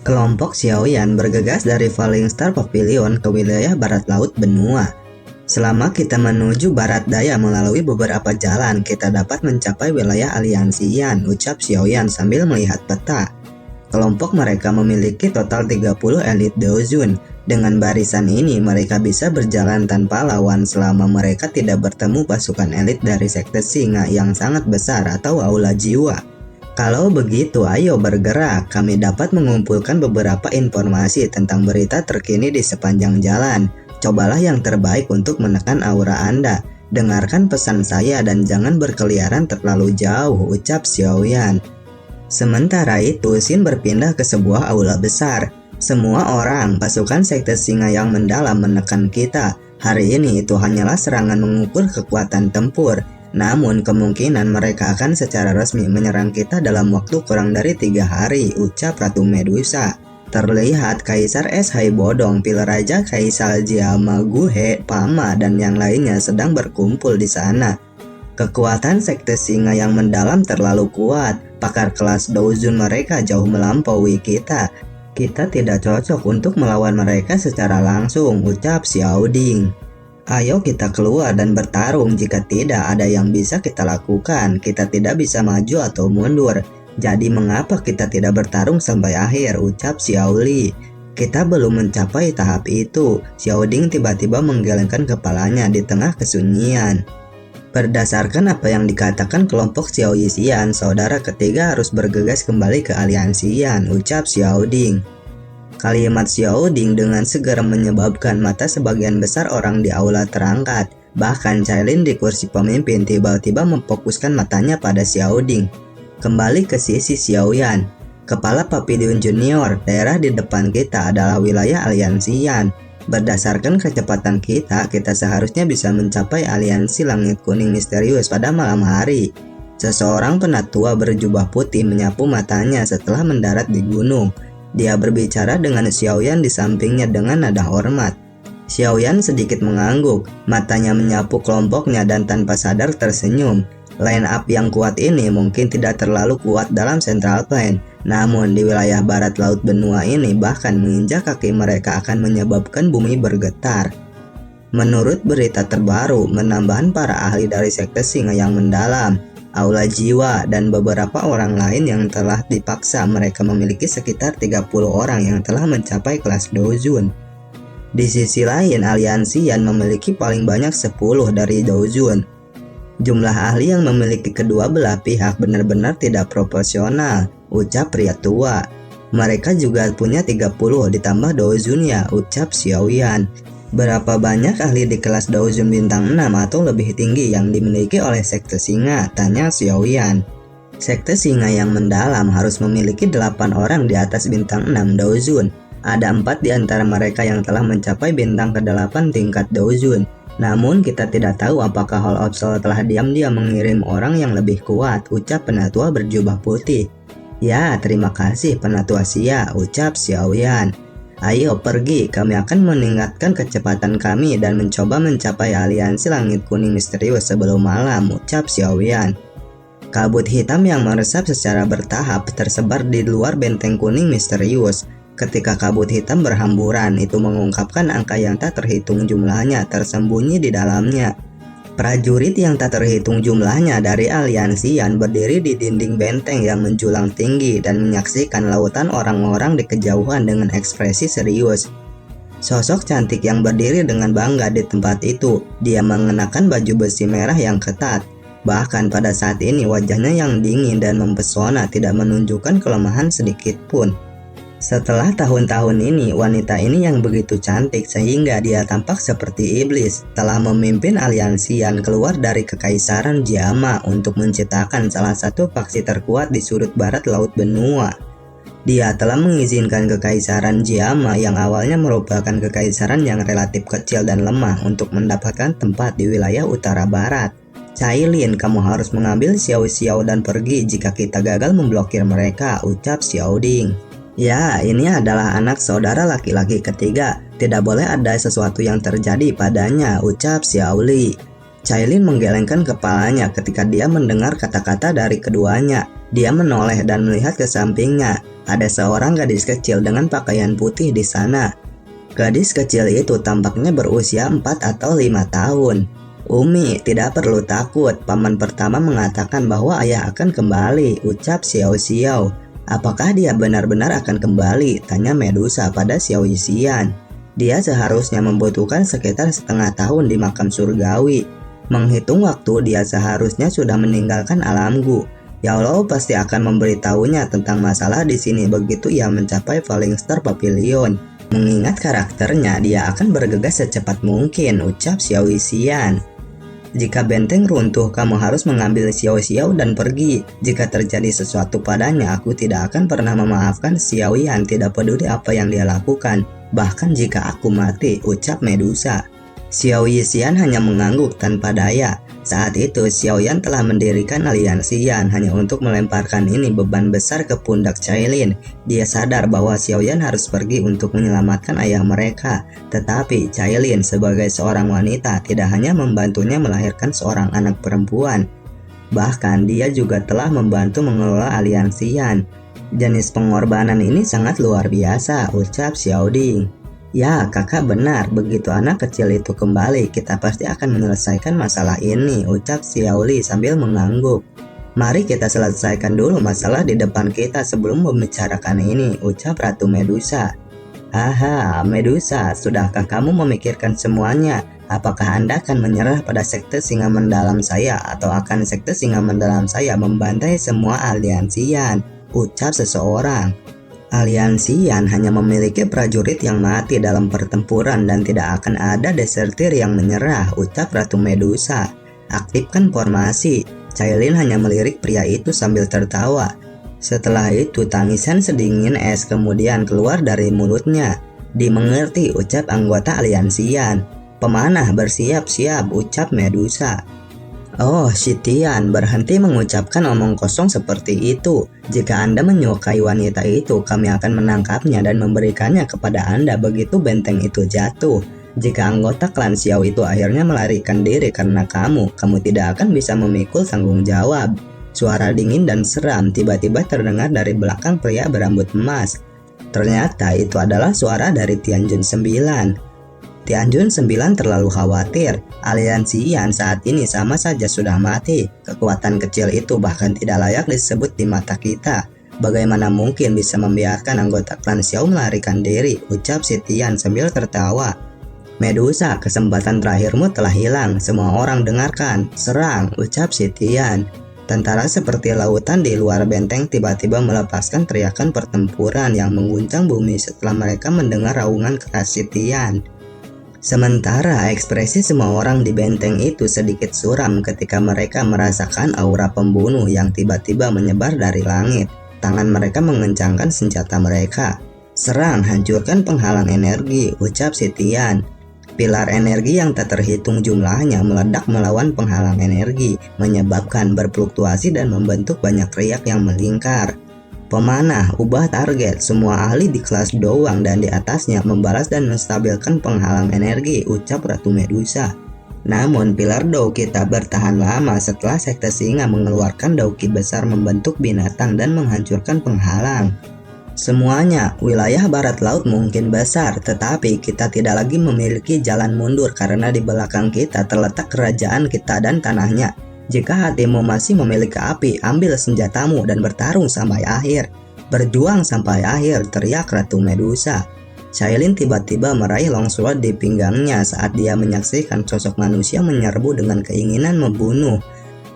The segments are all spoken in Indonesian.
Kelompok Xiaoyan bergegas dari Falling Star Pavilion ke wilayah barat laut benua. Selama kita menuju barat daya melalui beberapa jalan, kita dapat mencapai wilayah aliansi Yan, ucap Xiaoyan sambil melihat peta. Kelompok mereka memiliki total 30 elit Doujun. Dengan barisan ini, mereka bisa berjalan tanpa lawan selama mereka tidak bertemu pasukan elit dari sekte singa yang sangat besar atau aula jiwa. Kalau begitu, ayo bergerak. Kami dapat mengumpulkan beberapa informasi tentang berita terkini di sepanjang jalan. Cobalah yang terbaik untuk menekan aura Anda. Dengarkan pesan saya dan jangan berkeliaran terlalu jauh, ucap Xiaoyan. Sementara itu, Xin berpindah ke sebuah aula besar. Semua orang, pasukan sekte singa yang mendalam menekan kita. Hari ini itu hanyalah serangan mengukur kekuatan tempur. Namun kemungkinan mereka akan secara resmi menyerang kita dalam waktu kurang dari 3 hari, ucap Ratu Medusa. Terlihat Kaisar Es Hai Bodong, Pil Raja Kaisar Jiama Guhe, Pama, dan yang lainnya sedang berkumpul di sana. Kekuatan sekte singa yang mendalam terlalu kuat. Pakar kelas Doujun mereka jauh melampaui kita. Kita tidak cocok untuk melawan mereka secara langsung, ucap Xiao Ding. Ayo kita keluar dan bertarung. Jika tidak ada yang bisa kita lakukan, kita tidak bisa maju atau mundur. Jadi mengapa kita tidak bertarung sampai akhir, ucap Xiao Li. Kita belum mencapai tahap itu. Xiao Ding tiba-tiba menggelengkan kepalanya di tengah kesunyian. Berdasarkan apa yang dikatakan kelompok Xiao Yixian, saudara ketiga harus bergegas kembali ke aliansi Yan, ucap Xiao Ding. Kalimat Xiao Ding dengan segera menyebabkan mata sebagian besar orang di aula terangkat. Bahkan Cailin di kursi pemimpin tiba-tiba memfokuskan matanya pada Xiao Ding. Kembali ke sisi Xiaoyan. Kepala Pavilion Junior, daerah di depan kita adalah wilayah aliansi Yan. Berdasarkan kecepatan kita seharusnya bisa mencapai aliansi langit kuning misterius pada malam hari. Seseorang penatua berjubah putih menyapu matanya setelah mendarat di gunung. Dia berbicara dengan Xiaoyan di sampingnya dengan nada hormat. Xiaoyan sedikit mengangguk, matanya menyapu kelompoknya dan tanpa sadar tersenyum. Line up yang kuat ini mungkin tidak terlalu kuat dalam Central Plain, namun di wilayah barat laut benua ini bahkan menginjak kaki mereka akan menyebabkan bumi bergetar. Menurut berita terbaru, menambahan para ahli dari sekte singa yang mendalam, aula jiwa, dan beberapa orang lain yang telah dipaksa, mereka memiliki sekitar 30 orang yang telah mencapai kelas Doujun. Di sisi lain, aliansi Yan memiliki paling banyak 10 dari Doujun. Jumlah ahli yang memiliki kedua belah pihak benar-benar tidak proporsional, ucap pria tua. Mereka juga punya 30 ditambah Doujun ya, ucap Xiaoyan. Berapa banyak ahli di kelas Doujun bintang 6 atau lebih tinggi yang dimiliki oleh sekte singa, tanya Xiaoyan. Sekte singa yang mendalam harus memiliki 8 orang di atas bintang 6 Doujun. Ada 4 di antara mereka yang telah mencapai bintang ke-8 tingkat Doujun. Namun kita tidak tahu apakah Hall of Soul telah diam-diam mengirim orang yang lebih kuat, ucap penatua berjubah putih. Ya, terima kasih penatua Xia, ucap Xiaoyan. Ayo pergi, kami akan meningkatkan kecepatan kami dan mencoba mencapai aliansi langit kuning misterius sebelum malam, ucap Xiaoyan. Kabut hitam yang meresap secara bertahap tersebar di luar benteng kuning misterius. Ketika kabut hitam berhamburan, itu mengungkapkan angka yang tak terhitung jumlahnya tersembunyi di dalamnya. Prajurit yang tak terhitung jumlahnya dari aliansi Yan berdiri di dinding benteng yang menjulang tinggi dan menyaksikan lautan orang-orang di kejauhan dengan ekspresi serius. Sosok cantik yang berdiri dengan bangga di tempat itu, dia mengenakan baju besi merah yang ketat. Bahkan pada saat ini wajahnya yang dingin dan mempesona tidak menunjukkan kelemahan sedikit pun. Setelah tahun-tahun ini, wanita ini yang begitu cantik sehingga dia tampak seperti iblis, telah memimpin aliansi Yan keluar dari kekaisaran Jiama untuk menciptakan salah satu faksi terkuat di sudut barat laut benua. Dia telah mengizinkan kekaisaran Jiama yang awalnya merupakan kekaisaran yang relatif kecil dan lemah untuk mendapatkan tempat di wilayah utara barat. Cailin, kamu harus mengambil Xiao dan pergi jika kita gagal memblokir mereka, ucap Xiao Ding. Ya, ini adalah anak saudara laki-laki ketiga. Tidak boleh ada sesuatu yang terjadi padanya, ucap Xiao Li. Cailin menggelengkan kepalanya ketika dia mendengar kata-kata dari keduanya. Dia menoleh dan melihat ke sampingnya. Ada seorang gadis kecil dengan pakaian putih di sana. Gadis kecil itu tampaknya berusia 4 atau 5 tahun. Umi, tidak perlu takut. Paman pertama mengatakan bahwa ayah akan kembali, ucap Xiao Xiao. Apakah dia benar-benar akan kembali? Tanya Medusa pada Xiao Xian. Dia seharusnya membutuhkan sekitar setengah tahun di makam surgawi. Menghitung waktu, dia seharusnya sudah meninggalkan alamku. Yolo pasti akan memberitahunya tentang masalah di sini begitu ia mencapai Falling Star Pavilion. Mengingat karakternya, dia akan bergegas secepat mungkin, ucap Xiao Xian. Jika benteng runtuh, kamu harus mengambil Xiao Xiao dan pergi. Jika terjadi sesuatu padanya, aku tidak akan pernah memaafkan Xiao Yan, tidak peduli apa yang dia lakukan. Bahkan jika aku mati, ucap Medusa. Xiao Xian hanya mengangguk tanpa daya. Saat itu Xiao Yan telah mendirikan aliansi Yan hanya untuk melemparkan ini beban besar ke pundak Cailin. Dia sadar bahwa Xiao Yan harus pergi untuk menyelamatkan ayah mereka. Tetapi Cailin sebagai seorang wanita tidak hanya membantunya melahirkan seorang anak perempuan. Bahkan dia juga telah membantu mengelola aliansi Yan. Jenis pengorbanan ini sangat luar biasa, ucap Xiao Ding. Ya, kakak benar. Begitu anak kecil itu kembali, kita pasti akan menyelesaikan masalah ini, ucap Xiao Li sambil mengangguk. Mari kita selesaikan dulu masalah di depan kita sebelum membicarakan ini, ucap Ratu Medusa. Haha, Medusa, sudahkah kamu memikirkan semuanya? Apakah Anda akan menyerah pada sekte singa mendalam saya atau akan sekte singa mendalam saya membantai semua aliansi Yan? Ucap seseorang. Aliansi Yan hanya memiliki prajurit yang mati dalam pertempuran dan tidak akan ada desertir yang menyerah, ucap Ratu Medusa. Aktifkan formasi. Cailin hanya melirik pria itu sambil tertawa. Setelah itu tangisan sedingin es kemudian keluar dari mulutnya. Dimengerti, ucap anggota aliansi Yan. Pemanah bersiap-siap, ucap Medusa. Oh, Sitian, berhenti mengucapkan omong kosong seperti itu. Jika Anda menyukai wanita itu, kami akan menangkapnya dan memberikannya kepada Anda begitu benteng itu jatuh. Jika anggota klan Xiao itu akhirnya melarikan diri karena kamu tidak akan bisa memikul tanggung jawab. Suara dingin dan seram tiba-tiba terdengar dari belakang pria berambut emas. Ternyata itu adalah suara dari Tianjun 9. Tianjun 9 terlalu khawatir. Aliansi Yan saat ini sama saja sudah mati. Kekuatan kecil itu bahkan tidak layak disebut di mata kita. Bagaimana mungkin bisa membiarkan anggota klan Xiao melarikan diri, ucap Sitian sambil tertawa. Medusa, kesempatan terakhirmu telah hilang. Semua orang dengarkan. Serang, ucap Sitian. Tentara seperti lautan di luar benteng tiba-tiba melepaskan teriakan pertempuran yang mengguncang bumi setelah mereka mendengar raungan keras Sitian. Sementara ekspresi semua orang di benteng itu sedikit suram ketika mereka merasakan aura pembunuh yang tiba-tiba menyebar dari langit. Tangan mereka mengencangkan senjata mereka. Serang, hancurkan penghalang energi, ucap Sitian. Pilar energi yang tak terhitung jumlahnya meledak melawan penghalang energi, menyebabkan berfluktuasi dan membentuk banyak riak yang melingkar. Pemanah, ubah target. Semua ahli di kelas doang dan di atasnya membalas dan menstabilkan penghalang energi, ucap Ratu Medusa. Namun pilar Douki tak bertahan lama setelah sekte singa mengeluarkan Douki besar membentuk binatang dan menghancurkan penghalang. Semuanya, wilayah barat laut mungkin besar, tetapi kita tidak lagi memiliki jalan mundur karena di belakang kita terletak kerajaan kita dan tanahnya. Jika hatimu masih memiliki api, ambil senjatamu dan bertarung sampai akhir. Berjuang sampai akhir, teriak Ratu Medusa. Cailin tiba-tiba meraih longsword di pinggangnya saat dia menyaksikan sosok manusia menyerbu dengan keinginan membunuh.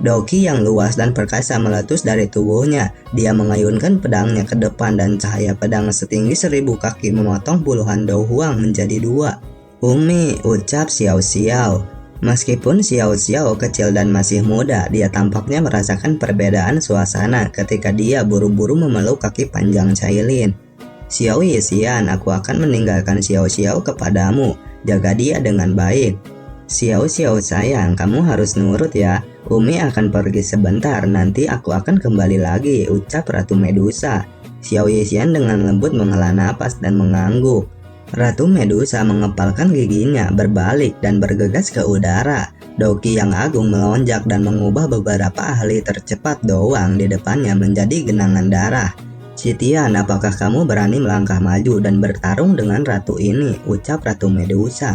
Douki yang luas dan perkasa meletus dari tubuhnya. Dia mengayunkan pedangnya ke depan dan cahaya pedang setinggi 1000 kaki memotong puluhan dou huang menjadi 2. Umi, ucap Xiao Xiao. Meskipun Xiao Xiao kecil dan masih muda, dia tampaknya merasakan perbedaan suasana ketika dia buru-buru memeluk kaki panjang Cailin. Xiao Xian, aku akan meninggalkan Xiao Xiao kepadamu. Jaga dia dengan baik. Xiao Xiao sayang, kamu harus nurut ya. Umi akan pergi sebentar, nanti aku akan kembali lagi, ucap Ratu Medusa. Xiao Xian dengan lembut menghela napas dan mengangguk. Ratu Medusa mengepalkan giginya, berbalik dan bergegas ke udara. Douki yang agung melonjak dan mengubah beberapa ahli tercepat doang di depannya menjadi genangan darah. Sitian, apakah kamu berani melangkah maju dan bertarung dengan ratu ini? Ucap Ratu Medusa.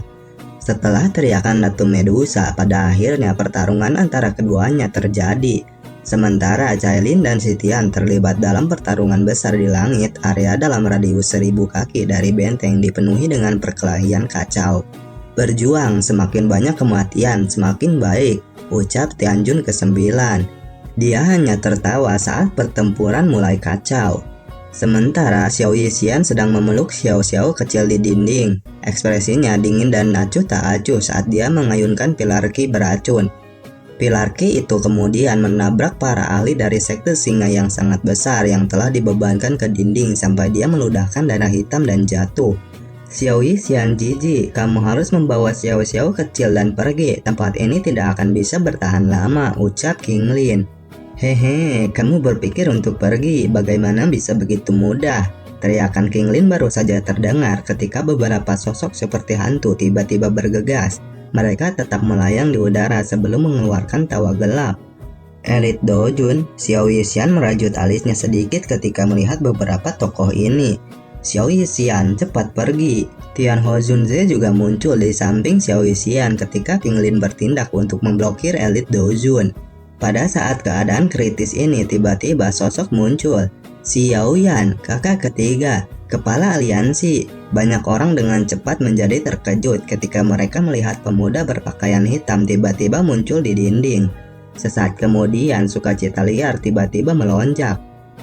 Setelah teriakan Ratu Medusa, pada akhirnya pertarungan antara keduanya terjadi. Sementara Cailin dan Sitian terlibat dalam pertarungan besar di langit, area dalam radius 1000 kaki dari benteng dipenuhi dengan perkelahian kacau. Berjuang, semakin banyak kematian, semakin baik, ucap Tianjun ke-9. Dia hanya tertawa saat pertempuran mulai kacau. Sementara Xiao Yixian sedang memeluk Xiao Xiao kecil di dinding. Ekspresinya dingin dan acuh tak acuh saat dia mengayunkan pilar ki beracun. Pilar ki itu kemudian menabrak para ahli dari sekte singa yang sangat besar yang telah dibebankan ke dinding sampai dia meludahkan darah hitam dan jatuh. Xiao Yixian, jijik, kamu harus membawa Xiao Xiao kecil dan pergi. Tempat ini tidak akan bisa bertahan lama, ucap King Lin. Hehe, kamu berpikir untuk pergi, bagaimana bisa begitu mudah? Teriakan King Lin baru saja terdengar ketika beberapa sosok seperti hantu tiba-tiba bergegas. Mereka tetap melayang di udara sebelum mengeluarkan tawa gelap. Elit Dojun, Xiao Yixian merajut alisnya sedikit ketika melihat beberapa tokoh ini. Xiao Yixian, cepat pergi. Tian Ho Junze juga muncul di samping Xiao Yixian ketika King Lin bertindak untuk memblokir Elit Dojun. Pada saat keadaan kritis ini tiba-tiba sosok muncul. Xiao Yan, kakak ketiga, kepala aliansi. Banyak orang dengan cepat menjadi terkejut ketika mereka melihat pemuda berpakaian hitam tiba-tiba muncul di dinding. Sesaat kemudian sukacita liar tiba-tiba melonjak.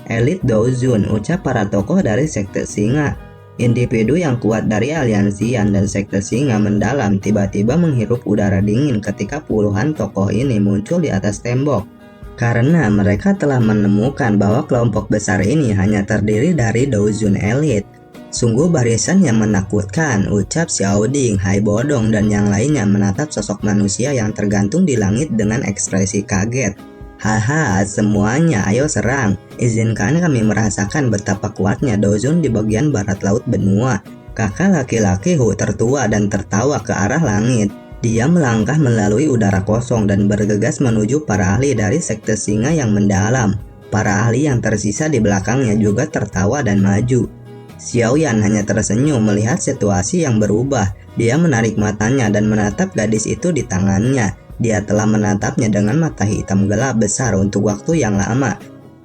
Elit Dojun, ucap para tokoh dari sekte singa. Individu yang kuat dari aliansian dan sekte singa mendalam tiba-tiba menghirup udara dingin ketika puluhan tokoh ini muncul di atas tembok. Karena mereka telah menemukan bahwa kelompok besar ini hanya terdiri dari Dojun elit. Sungguh barisan yang menakutkan, ucap Xiao Ding, Hai Bodong dan yang lainnya menatap sosok manusia yang tergantung di langit dengan ekspresi kaget. Haha, semuanya, ayo serang. Izinkan kami merasakan betapa kuatnya Dojun di bagian barat laut benua. Kakak laki-laki Hu tertua dan tertawa ke arah langit. Dia melangkah melalui udara kosong dan bergegas menuju para ahli dari sekte singa yang mendalam. Para ahli yang tersisa di belakangnya juga tertawa dan maju. Xiao Yan hanya tersenyum melihat situasi yang berubah. Dia menarik matanya dan menatap gadis itu di tangannya. Dia telah menatapnya dengan mata hitam gelap besar untuk waktu yang lama.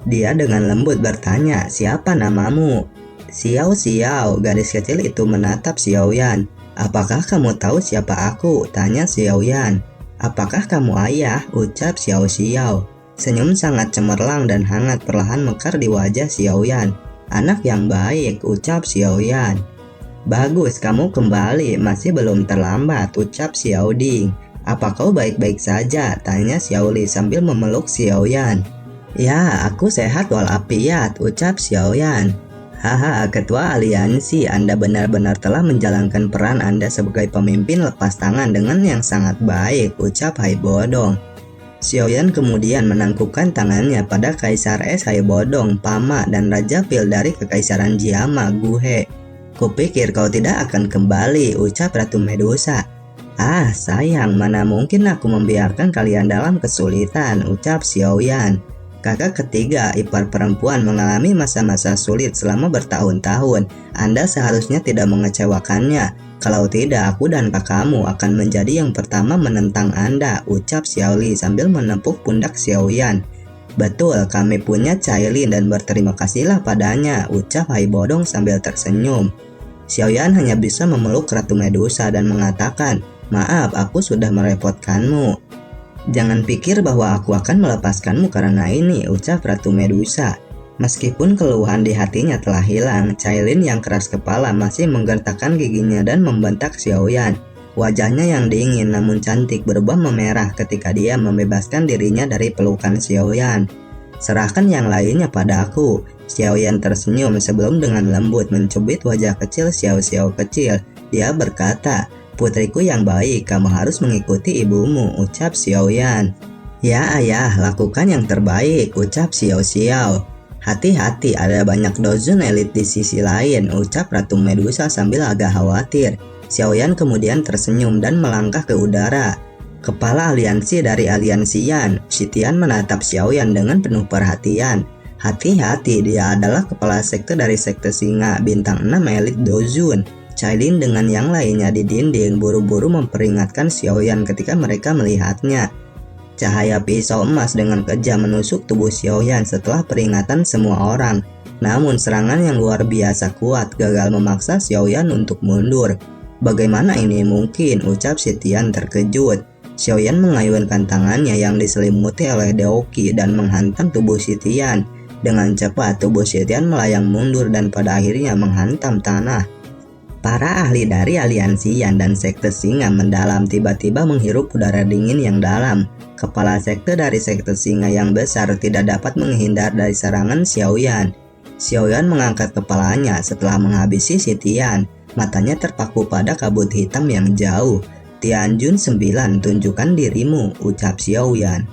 Dia dengan lembut bertanya, siapa namamu? Xiao Xiao, gadis kecil itu menatap Xiao Yan. Apakah kamu tahu siapa aku? Tanya Xiao Yan. Apakah kamu ayah? Ucap Xiao Xiao. Senyum sangat cemerlang dan hangat perlahan mekar di wajah Xiao Yan. Anak yang baik, ucap Xiao Yan. Bagus, kamu kembali, masih belum terlambat, ucap Xiao Ding. Apa kau baik-baik saja? Tanya Xiao Li sambil memeluk Xiao Yan. Ya, aku sehat walafiat, ucap Xiao Yan. Haha, ketua aliansi, Anda benar-benar telah menjalankan peran Anda sebagai pemimpin lepas tangan dengan yang sangat baik, ucap Hai Bodong. Xiao Yan kemudian menangkupkan tangannya pada Kaisar Es Hai Bodong, Pama, dan Raja Pil dari Kekaisaran Jiama, Guhe. Kupikir kau tidak akan kembali, ucap Ratu Medusa. Ah, sayang, mana mungkin aku membiarkan kalian dalam kesulitan, ucap Xiao Yan. Kakak ketiga, ipar perempuan mengalami masa-masa sulit selama bertahun-tahun. Anda seharusnya tidak mengecewakannya. Kalau tidak, aku dan kakakmu akan menjadi yang pertama menentang Anda, ucap Xiao Li sambil menepuk pundak Xiao Yan. Betul, kami punya Cailin dan berterima kasihlah padanya, ucap Hai Bodong sambil tersenyum. Xiao Yan hanya bisa memeluk Ratu Medusa dan mengatakan, maaf, aku sudah merepotkanmu. Jangan pikir bahwa aku akan melepaskanmu karena ini, ucap Ratu Medusa. Meskipun keluhan di hatinya telah hilang, Cailin yang keras kepala masih menggertakkan giginya dan membentak Xiao Yan. Wajahnya yang dingin namun cantik berubah memerah ketika dia membebaskan dirinya dari pelukan Xiao Yan. Serahkan yang lainnya padaku. Xiao Yan tersenyum sebelum dengan lembut mencubit wajah kecil Xiao Xiao kecil. Dia berkata, putriku yang baik, kamu harus mengikuti ibumu, ucap Xiao Yan. Ya ayah, lakukan yang terbaik, ucap Xiao Xiao. Hati-hati, ada banyak Dojun elit di sisi lain, ucap Ratu Medusa sambil agak khawatir. Xiao Yan kemudian tersenyum dan melangkah ke udara. Kepala aliansi dari aliansi Yan, Sitian menatap Xiao Yan dengan penuh perhatian. Hati-hati, dia adalah kepala sekte dari sekte Singa, bintang 6 elit Dojun. Cailin dengan yang lainnya di dinding buru-buru memperingatkan Xiaoyan ketika mereka melihatnya. Cahaya pisau emas dengan kejam menusuk tubuh Xiaoyan setelah peringatan semua orang. Namun serangan yang luar biasa kuat gagal memaksa Xiaoyan untuk mundur. Bagaimana ini mungkin? Ucap Sitian terkejut. Xiaoyan mengayunkan tangannya yang diselimuti oleh Deoki dan menghantam tubuh Sitian. Dengan cepat tubuh Sitian melayang mundur dan pada akhirnya menghantam tanah. Para ahli dari aliansi Yan dan sekte Singa mendalam tiba-tiba menghirup udara dingin yang dalam. Kepala sekte dari sekte Singa yang besar tidak dapat menghindar dari serangan Xiaoyan. Xiaoyan mengangkat kepalanya setelah menghabisi Sitian. Matanya terpaku pada kabut hitam yang jauh. Tianjun 9, tunjukkan dirimu, ucap Xiaoyan.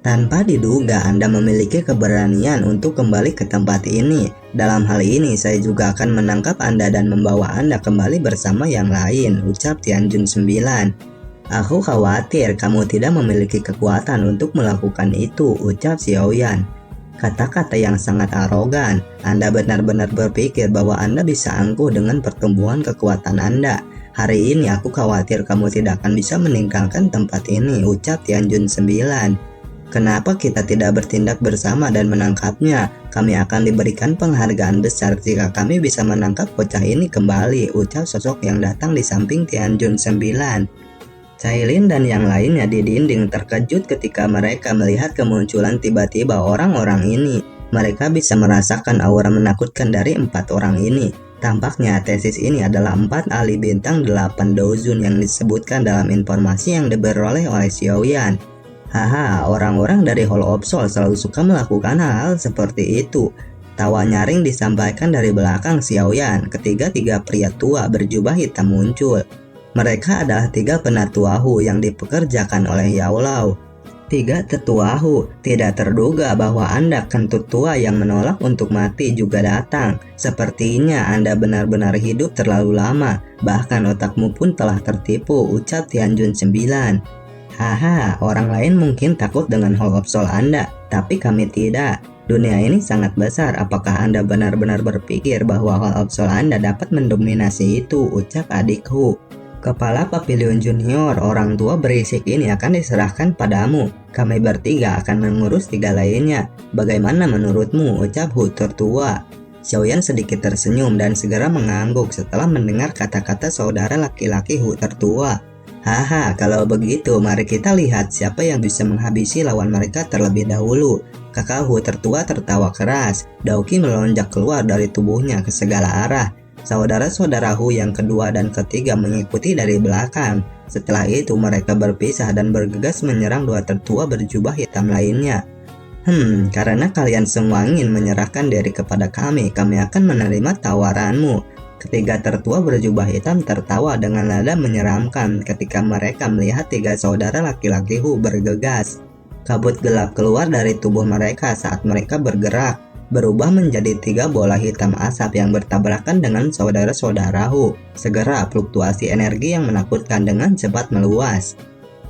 Tanpa diduga Anda memiliki keberanian untuk kembali ke tempat ini. Dalam hal ini saya juga akan menangkap Anda dan membawa Anda kembali bersama yang lain, ucap Tianjun 9. Aku khawatir kamu tidak memiliki kekuatan untuk melakukan itu, ucap Xiaoyan. Kata-kata yang sangat arogan. Anda benar-benar berpikir bahwa Anda bisa angkuh dengan pertumbuhan kekuatan Anda. Hari ini aku khawatir kamu tidak akan bisa meninggalkan tempat ini, ucap Tianjun 9. Kenapa kita tidak bertindak bersama dan menangkapnya? Kami akan diberikan penghargaan besar jika kami bisa menangkap bocah ini kembali, ucap sosok yang datang di samping Tianjun 9. Cailin dan yang lainnya di dinding terkejut ketika mereka melihat kemunculan tiba-tiba orang-orang ini. Mereka bisa merasakan aura menakutkan dari 4 orang ini. Tampaknya tesis ini adalah 4 ahli bintang 8 Dojun yang disebutkan dalam informasi yang diperoleh oleh Xiaoyan. Haha, orang-orang dari Hall of Soul selalu suka melakukan hal-hal seperti itu. Tawa nyaring disampaikan dari belakang Xiaoyan. Ketiga pria tua berjubah hitam muncul. Mereka adalah 3 penatuahu yang dipekerjakan oleh Yao Lao. 3 tetuahu, tidak terduga bahwa Anda kentut tua yang menolak untuk mati juga datang. Sepertinya Anda benar-benar hidup terlalu lama, bahkan otakmu pun telah tertipu, ucap Tianjun 9. Haha, orang lain mungkin takut dengan Hall of Soul Anda, tapi kami tidak. Dunia ini sangat besar, apakah Anda benar-benar berpikir bahwa Hall of Soul Anda dapat mendominasi itu, ucap adikku. Kepala Papilion Junior, orang tua berisik ini akan diserahkan padamu. Kami bertiga akan mengurus 3 lainnya. Bagaimana menurutmu, ucap Hu tertua. Xiaoyan sedikit tersenyum dan segera mengangguk setelah mendengar kata-kata saudara laki-laki Hu tertua. Haha, kalau begitu mari kita lihat siapa yang bisa menghabisi lawan mereka terlebih dahulu. Kakak Hu tertua tertawa keras. Daoki melonjak keluar dari tubuhnya ke segala arah. Saudara-saudara Hu yang kedua dan ketiga mengikuti dari belakang. Setelah itu mereka berpisah dan bergegas menyerang 2 tertua berjubah hitam lainnya. Karena kalian semua ingin menyerahkan diri kepada kami akan menerima tawaranmu. Ketiga tertua berjubah hitam tertawa dengan nada menyeramkan ketika mereka melihat 3 saudara laki-laki Hu bergegas. Kabut gelap keluar dari tubuh mereka saat mereka bergerak, berubah menjadi 3 bola hitam asap yang bertabrakan dengan saudara-saudara Hu. Segera fluktuasi energi yang menakutkan dengan cepat meluas.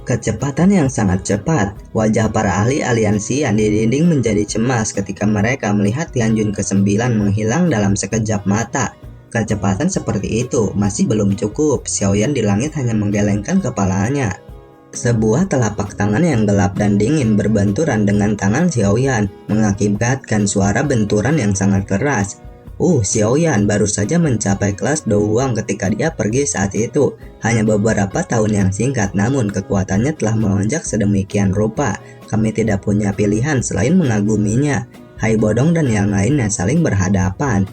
Kecepatan yang sangat cepat, wajah para ahli aliansi yang di dinding menjadi cemas ketika mereka melihat Tianjun ke-9 menghilang dalam sekejap mata. Kecepatan seperti itu masih belum cukup. Xiaoyan di langit hanya menggelengkan kepalanya. Sebuah telapak tangan yang gelap dan dingin berbenturan dengan tangan Xiaoyan, mengakibatkan suara benturan yang sangat keras. Xiaoyan baru saja mencapai kelas Douang ketika dia pergi saat itu. Hanya beberapa tahun yang singkat, namun kekuatannya telah melonjak sedemikian rupa. Kami tidak punya pilihan selain mengaguminya. Hai Bodong dan yang lainnya saling berhadapan.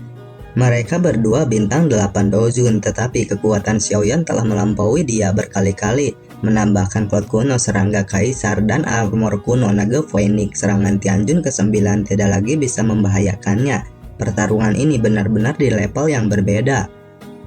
Mereka berdua bintang 8 Dojun, tetapi kekuatan Xiaoyan telah melampaui dia berkali-kali. Menambahkan klot kuno serangga kaisar dan armor kuno naga Phoenix, serangan Tianjun ke-9 tidak lagi bisa membahayakannya. Pertarungan ini benar-benar di level yang berbeda.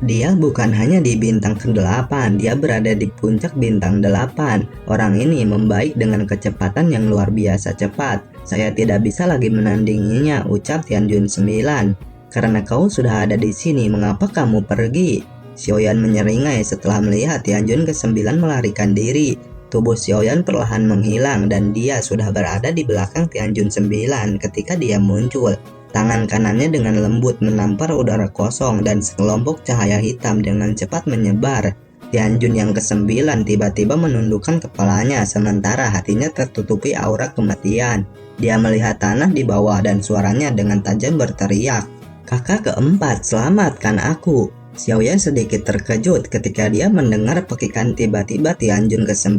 Dia bukan hanya di bintang ke-8, dia berada di puncak bintang 8. Orang ini membaik dengan kecepatan yang luar biasa cepat. Saya tidak bisa lagi menandinginya, ucap Tianjun 9. Karena kau sudah ada di sini, mengapa kamu pergi? Xiaoyan menyeringai setelah melihat Tianjun ke-9 melarikan diri. tubuh Xiaoyan perlahan menghilang dan dia sudah berada di belakang Tianjun 9 ketika dia muncul. Tangan kanannya dengan lembut menampar udara kosong dan sekelompok cahaya hitam dengan cepat menyebar. Tianjun yang ke-9 tiba-tiba menundukkan kepalanya sementara hatinya tertutupi aura kematian. Dia melihat tanah di bawah dan suaranya dengan tajam berteriak, "Kakak keempat, selamatkan aku." Xiaoyan sedikit terkejut ketika dia mendengar pekikan tiba-tiba Tianjun ke-9.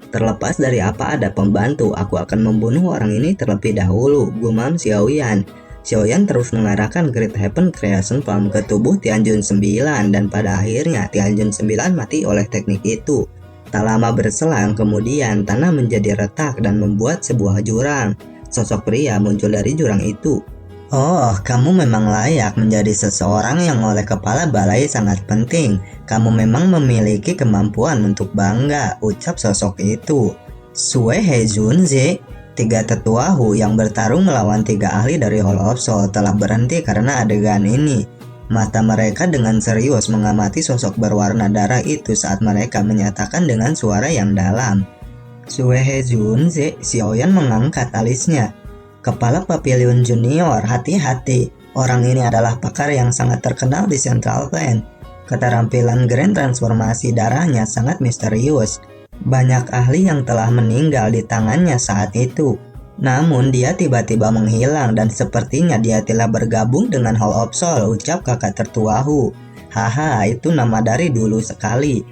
"Terlepas dari apa ada pembantu, aku akan membunuh orang ini terlebih dahulu," gumam Xiaoyan. Xiaoyan terus mengarahkan Great Heaven Creation Palm ke tubuh Tianjun 9 dan pada akhirnya Tianjun 9 mati oleh teknik itu. Tak lama berselang kemudian tanah menjadi retak dan membuat sebuah jurang. Sosok pria muncul dari jurang itu. "Oh, kamu memang layak menjadi seseorang yang oleh kepala balai sangat penting. Kamu memang memiliki kemampuan untuk bangga," ucap sosok itu. Sue Hezunze, 3 tetua Hu yang bertarung melawan 3 ahli dari Hall of Soul telah berhenti karena adegan ini. Mata mereka dengan serius mengamati sosok berwarna darah itu saat mereka menyatakan dengan suara yang dalam. "Sue Hezunze," Xiaoyan mengangkat alisnya. "Kepala Papilion Junior, hati-hati. Orang ini adalah pakar yang sangat terkenal di Central Clan. Keterampilan Grand Transformasi darahnya sangat misterius. Banyak ahli yang telah meninggal di tangannya saat itu. Namun dia tiba-tiba menghilang dan sepertinya dia telah bergabung dengan Hall of Soul," ucap kakak tertua Hu. "Haha, itu nama dari dulu sekali.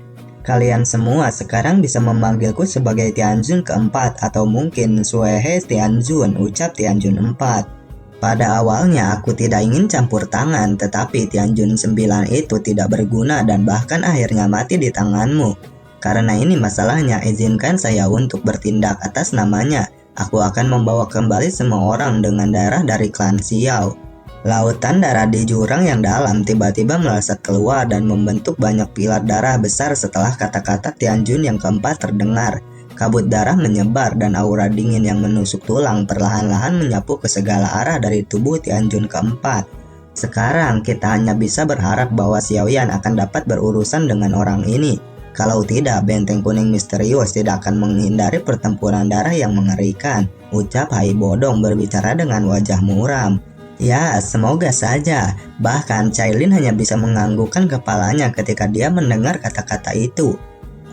Kalian semua sekarang bisa memanggilku sebagai Tianjun keempat atau mungkin Suehe Tianjun," ucap Tianjun 4. "Pada awalnya aku tidak ingin campur tangan, tetapi Tianjun 9 itu tidak berguna dan bahkan akhirnya mati di tanganmu. Karena ini masalahnya, izinkan saya untuk bertindak atas namanya. Aku akan membawa kembali semua orang dengan darah dari klan Xiao." Lautan darah di jurang yang dalam tiba-tiba melesat keluar dan membentuk banyak pilar darah besar setelah kata-kata Tianjun yang keempat terdengar. Kabut darah menyebar dan aura dingin yang menusuk tulang perlahan-lahan menyapu ke segala arah dari tubuh Tianjun keempat. Sekarang kita hanya bisa berharap bahwa Xiaoyan akan dapat berurusan dengan orang ini. Kalau tidak, benteng kuning misterius tidak akan menghindari pertempuran darah yang mengerikan, ucap Hai Bodong berbicara dengan wajah muram. "Ya, semoga saja." Bahkan Cailin hanya bisa menganggukkan kepalanya ketika dia mendengar kata-kata itu.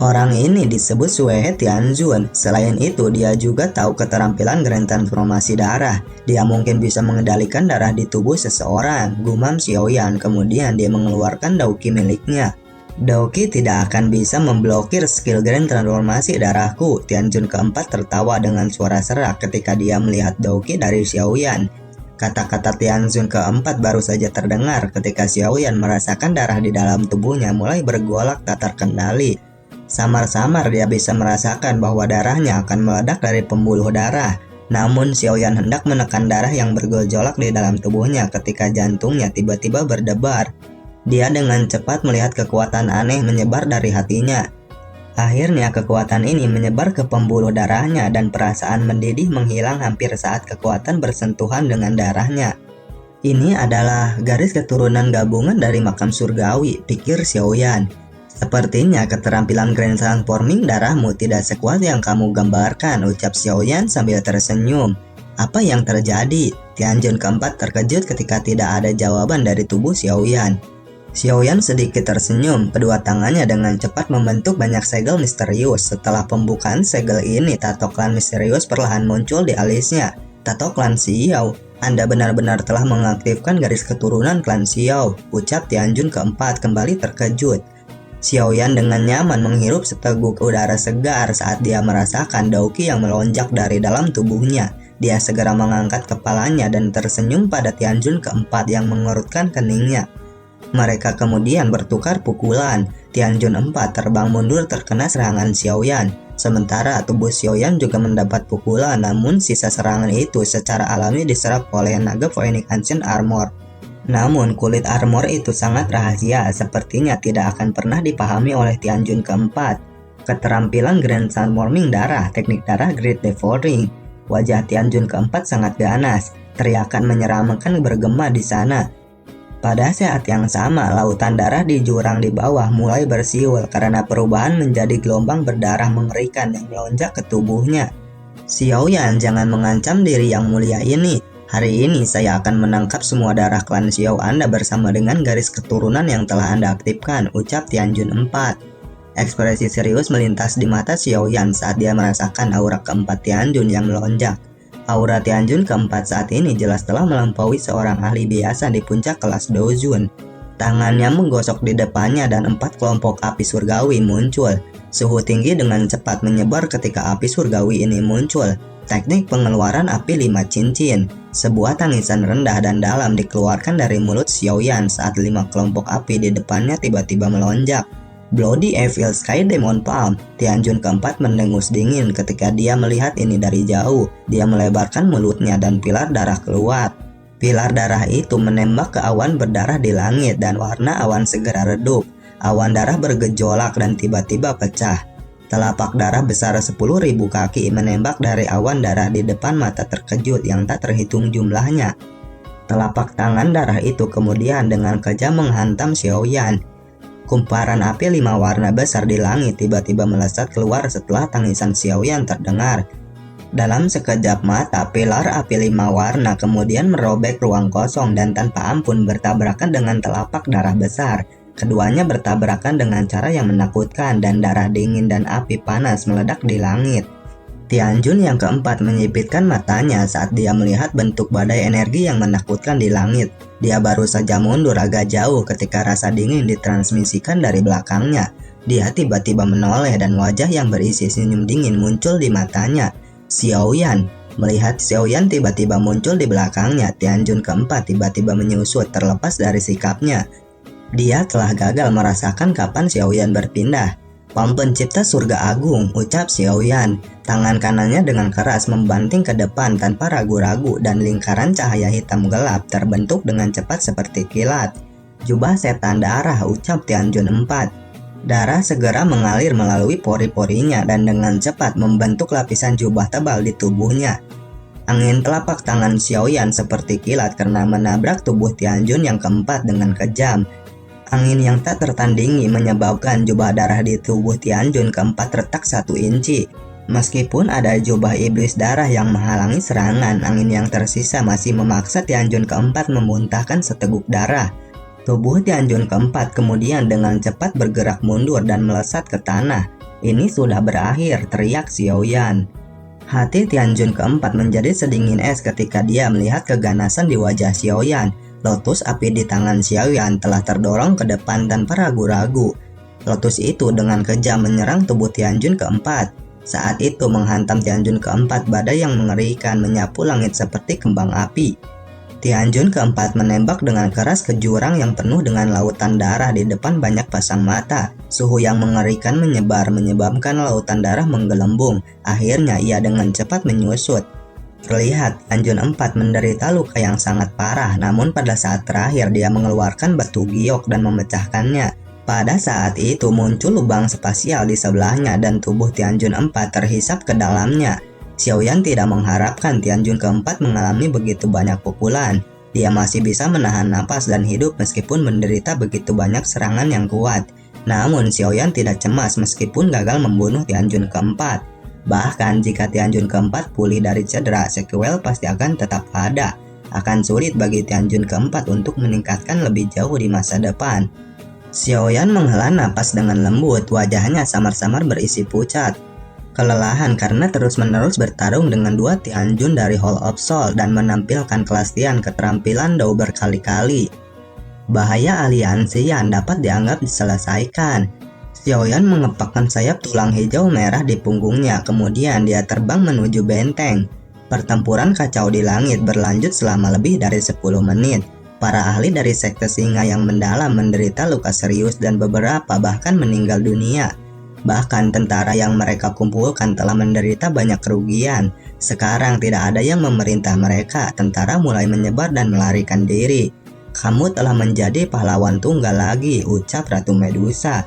Orang ini disebut Sue Tianjun. Selain itu, dia juga tahu keterampilan Grand Transformasi darah. Dia mungkin bisa mengendalikan darah di tubuh seseorang, gumam Xiaoyan. Kemudian dia mengeluarkan Dauki miliknya. "Dauki tidak akan bisa memblokir skill Grand Transformasi darahku." Tianjun keempat tertawa dengan suara serak ketika dia melihat Dauki dari Xiaoyan. Kata-kata Tianjun keempat baru saja terdengar ketika Xiaoyan merasakan darah di dalam tubuhnya mulai bergolak tak terkendali. Samar-samar dia bisa merasakan bahwa darahnya akan meledak dari pembuluh darah. Namun Xiaoyan hendak menekan darah yang bergejolak di dalam tubuhnya ketika jantungnya tiba-tiba berdebar. Dia dengan cepat melihat kekuatan aneh menyebar dari hatinya. Akhirnya kekuatan ini menyebar ke pembuluh darahnya dan perasaan mendidih menghilang hampir saat kekuatan bersentuhan dengan darahnya. "Ini adalah garis keturunan gabungan dari makam surgawi," pikir Xiaoyan. "Sepertinya keterampilan Grand Transforming darahmu tidak sekuat yang kamu gambarkan," ucap Xiaoyan sambil tersenyum. "Apa yang terjadi?" Tianjun keempat terkejut ketika tidak ada jawaban dari tubuh Xiaoyan. Xiaoyan sedikit tersenyum, kedua tangannya dengan cepat membentuk banyak segel misterius. Setelah pembukaan segel ini, tato klan misterius perlahan muncul di alisnya. "Tato klan Xiao, Anda benar-benar telah mengaktifkan garis keturunan klan Xiao," ucap Tianjun keempat kembali terkejut. Xiaoyan dengan nyaman menghirup seteguk udara segar saat dia merasakan Dauki yang melonjak dari dalam tubuhnya. Dia segera mengangkat kepalanya dan tersenyum pada Tianjun keempat yang mengerutkan keningnya. Mereka kemudian bertukar pukulan. Tianjun 4 terbang mundur terkena serangan Xiaoyan. Sementara tubuh Xiaoyan juga mendapat pukulan, namun sisa serangan itu secara alami diserap oleh naga Phoenix Ancient Armor. Namun kulit armor itu sangat rahasia, sepertinya tidak akan pernah dipahami oleh Tianjun keempat. Keterampilan Grand Transforming darah, teknik darah Great Devouring. Wajah Tianjun keempat sangat ganas, teriakan menyeramkan bergema di sana. Pada saat yang sama, lautan darah di jurang di bawah mulai bersiul karena perubahan menjadi gelombang berdarah mengerikan yang melonjak ke tubuhnya. Xiaoyan, jangan mengancam diri yang mulia ini. Hari ini saya akan menangkap semua darah klan Xiao Anda bersama dengan garis keturunan yang telah Anda aktifkan, ucap Tianjun 4. Ekspresi serius melintas di mata Xiaoyan saat dia merasakan aura keempat Tianjun yang melonjak. Aura Tianjun keempat saat ini jelas telah melampaui seorang ahli biasa di puncak kelas Dojun. Tangannya menggosok di depannya dan 4 kelompok api surgawi muncul. Suhu tinggi dengan cepat menyebar ketika api surgawi ini muncul. Teknik pengeluaran api 5 cincin. Sebuah tangisan rendah dan dalam dikeluarkan dari mulut Xiaoyan saat 5 kelompok api di depannya tiba-tiba melonjak. Bloody Evil Sky Demon Palm. Tianjun keempat mendengus dingin ketika dia melihat ini dari jauh. Dia melebarkan mulutnya dan pilar darah keluar. Pilar darah itu menembak ke awan berdarah di langit dan warna awan segera redup. Awan darah bergejolak dan tiba-tiba pecah. Telapak darah besar 10.000 kaki menembak dari awan darah di depan mata terkejut yang tak terhitung jumlahnya. Telapak tangan darah itu kemudian dengan kejam menghantam Xiaoyan. Kumparan api 5 warna besar di langit tiba-tiba melesat keluar setelah tangisan Xiaoyan terdengar. Dalam sekejap mata, pilar api 5 warna kemudian merobek ruang kosong dan tanpa ampun bertabrakan dengan telapak darah besar. Keduanya bertabrakan dengan cara yang menakutkan dan darah dingin dan api panas meledak di langit. Tianjun yang keempat menyipitkan matanya saat dia melihat bentuk badai energi yang menakutkan di langit. Dia baru saja mundur agak jauh ketika rasa dingin ditransmisikan dari belakangnya. Dia tiba-tiba menoleh dan wajah yang berisi senyum dingin muncul di matanya. Xiaoyan. Melihat Xiaoyan tiba-tiba muncul di belakangnya, Tianjun keempat tiba-tiba menyusut terlepas dari sikapnya. Dia telah gagal merasakan kapan Xiaoyan berpindah. Pam pencipta surga agung, ucap Xiaoyan. Tangan kanannya dengan keras membanting ke depan tanpa ragu-ragu dan lingkaran cahaya hitam gelap terbentuk dengan cepat seperti kilat. Jubah setan darah, ucap Tianjun 4. Darah segera mengalir melalui pori-porinya dan dengan cepat membentuk lapisan jubah tebal di tubuhnya. Angin telapak tangan Xiaoyan seperti kilat karena menabrak tubuh Tianjun yang keempat dengan kejam. Angin yang tak tertandingi menyebabkan jubah darah di tubuh Tianjun keempat retak 1 inci. Meskipun ada jubah iblis darah yang menghalangi serangan, angin yang tersisa masih memaksa Tianjun keempat memuntahkan seteguk darah. Tubuh Tianjun keempat kemudian dengan cepat bergerak mundur dan melesat ke tanah. Ini sudah berakhir, teriak Xiaoyan. Hati Tianjun keempat menjadi sedingin es ketika dia melihat keganasan di wajah Xiaoyan. Lotus api di tangan Xiaoyan telah terdorong ke depan tanpa ragu-ragu. Lotus itu dengan kejam menyerang tubuh Tianjun keempat. Saat itu menghantam Tianjun keempat, badai yang mengerikan menyapu langit seperti kembang api. Tianjun keempat menembak dengan keras ke jurang yang penuh dengan lautan darah di depan banyak pasang mata. Suhu yang mengerikan menyebar menyebabkan lautan darah menggelembung. Akhirnya ia dengan cepat menyusut. Terlihat Tianjun 4 menderita luka yang sangat parah, namun pada saat terakhir dia mengeluarkan batu giok dan memecahkannya. Pada saat itu muncul lubang spasial di sebelahnya dan tubuh Tianjun 4 terhisap ke dalamnya. Xiaoyan tidak mengharapkan Tianjun keempat mengalami begitu banyak pukulan. Dia masih bisa menahan napas dan hidup meskipun menderita begitu banyak serangan yang kuat. Namun Xiaoyan tidak cemas meskipun gagal membunuh Tianjun keempat. Bahkan jika Tianjun keempat pulih dari cedera, sequel pasti akan tetap ada. Akan sulit bagi Tianjun keempat untuk meningkatkan lebih jauh di masa depan. Xiaoyan menghela napas dengan lembut, wajahnya samar-samar berisi pucat. Kelelahan karena terus-menerus bertarung dengan 2 Tianjun dari Hall of Soul dan menampilkan kelestian keterampilan Dao berkali-kali. Bahaya aliansi yang dapat dianggap diselesaikan. Xiaoyan mengepakkan sayap tulang hijau merah di punggungnya, kemudian dia terbang menuju benteng. Pertempuran kacau di langit berlanjut selama lebih dari 10 menit. Para ahli dari sekte singa yang mendalam menderita luka serius dan beberapa bahkan meninggal dunia. Bahkan tentara yang mereka kumpulkan telah menderita banyak kerugian. Sekarang tidak ada yang memerintah mereka, tentara mulai menyebar dan melarikan diri. Kamu telah menjadi pahlawan tunggal lagi, ucap Ratu Medusa.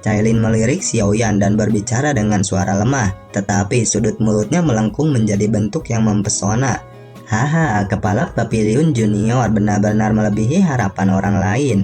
Cailin melirik Xiaoyan dan berbicara dengan suara lemah, tetapi sudut mulutnya melengkung menjadi bentuk yang mempesona. Haha, kepala Papilion Junior benar-benar melebihi harapan orang lain.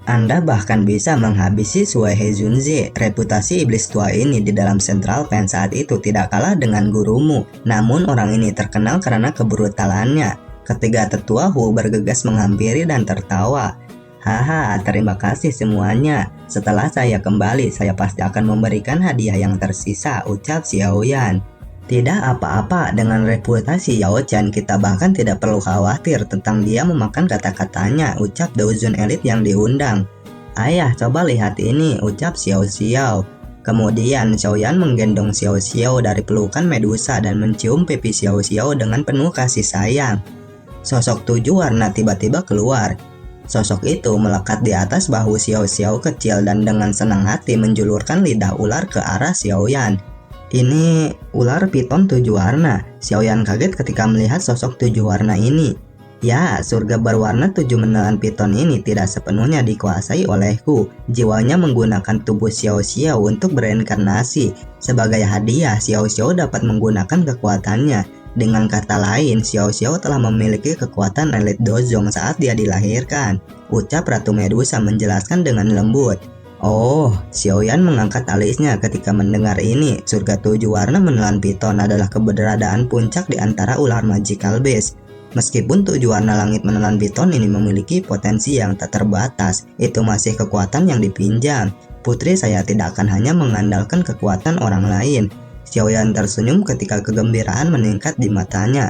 Anda bahkan bisa menghabisi Sue Hezunze. Reputasi iblis tua ini di dalam Central Pen saat itu tidak kalah dengan gurumu. Namun orang ini terkenal karena kebrutalannya. Ketiga tetua Hu bergegas menghampiri dan tertawa. Haha, terima kasih semuanya. Setelah saya kembali, saya pasti akan memberikan hadiah yang tersisa, ucap Xiaoyan. Tidak apa-apa, dengan reputasi Yao Chen kita bahkan tidak perlu khawatir tentang dia memakan kata-katanya, ucap Douzun elit yang diundang. Ayah, coba lihat ini, ucap Xiao Xiao. Kemudian Xiaoyan menggendong Xiao Xiao dari pelukan Medusa dan mencium pipi Xiao Xiao dengan penuh kasih sayang. Sosok 7 warna tiba-tiba keluar. Sosok itu melekat di atas bahu Xiao Xiao kecil dan dengan senang hati menjulurkan lidah ular ke arah Xiaoyan. Ini ular piton 7 warna. Xiaoyan kaget ketika melihat sosok 7 warna ini. Ya, surga berwarna 7 menelan piton ini tidak sepenuhnya dikuasai olehku. Jiwanya menggunakan tubuh Xiao Xiao untuk bereinkarnasi. Sebagai hadiah, Xiao Xiao dapat menggunakan kekuatannya. Dengan kata lain, Xiao Xiao telah memiliki kekuatan elit Dozong saat dia dilahirkan. Ucap Ratu Medusa menjelaskan dengan lembut. Oh, Xiaoyan mengangkat alisnya ketika mendengar ini. Surga 7 warna menelan piton adalah keberadaan puncak di antara ular magical beast. Meskipun 7 warna langit menelan piton ini memiliki potensi yang tak terbatas, itu masih kekuatan yang dipinjam. Putri saya tidak akan hanya mengandalkan kekuatan orang lain. Xiaoyan tersenyum ketika kegembiraan meningkat di matanya.